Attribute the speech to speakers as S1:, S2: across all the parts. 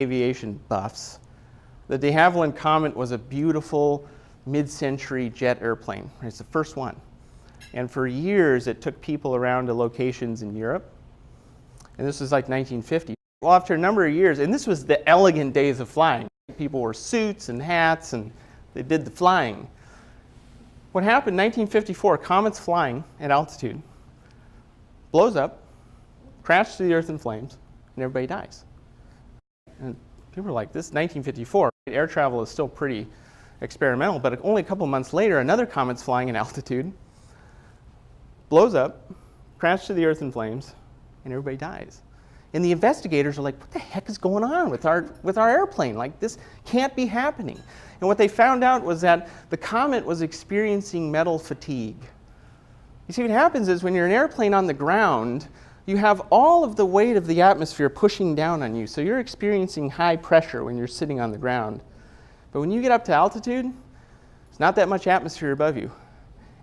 S1: aviation buffs, the de Havilland Comet was a beautiful mid-century jet airplane. It's the first one. And for years, it took people around to locations in Europe. And this was like 1950. Well, after a number of years, and this was the elegant days of flying. People wore suits and hats, and they did the flying. What happened in 1954, comet's flying at altitude, blows up, crashes to the Earth in flames, and everybody dies. And people were like, this is 1954. Air travel is still pretty experimental, but only a couple months later, another comet's flying at altitude, blows up, crashes to the Earth in flames, and everybody dies. And the investigators are like, what the heck is going on with our airplane? Like, this can't be happening. And what they found out was that the comet was experiencing metal fatigue. You see, what happens is when you're an airplane on the ground, you have all of the weight of the atmosphere pushing down on you. So you're experiencing high pressure when you're sitting on the ground. But when you get up to altitude, there's not that much atmosphere above you.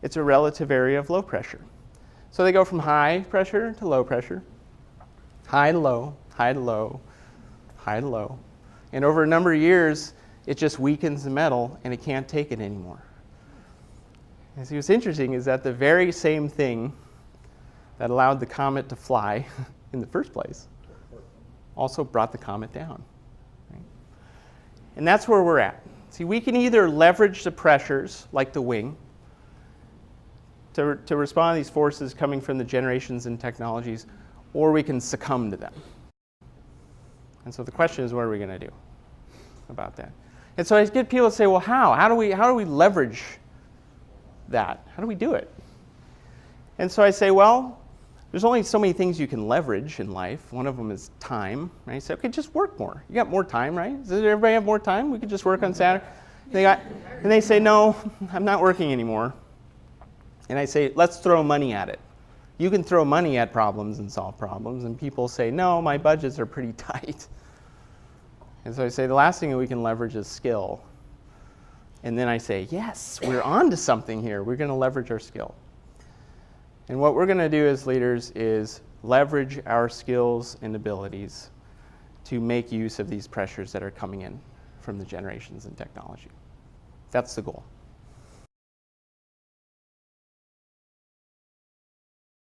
S1: It's a relative area of low pressure. So they go from high pressure to low pressure, high to low, high to low, high to low. And over a number of years, it just weakens the metal and it can't take it anymore. And see, what's interesting is that the very same thing that allowed the comet to fly in the first place also brought the comet down. Right? And that's where we're at. See, we can either leverage the pressures, like the wing, to respond to these forces coming from the generations and technologies, or we can succumb to them. And so the question is, what are we going to do about that? And so I get people to say, well, how? How do we leverage that? How do we do it? And so I say, well, there's only so many things you can leverage in life. One of them is time. Right? I say, okay, just work more. You got more time, right? Does everybody have more time? We could just work on Saturday. And they say, no, I'm not working anymore. And I say, let's throw money at it. You can throw money at problems and solve problems. And people say, no, my budgets are pretty tight. And so I say, the last thing that we can leverage is skill. And then I say, yes, we're on to something here. We're going to leverage our skill. And what we're going to do as leaders is leverage our skills and abilities to make use of these pressures that are coming in from the generations and technology. That's the goal.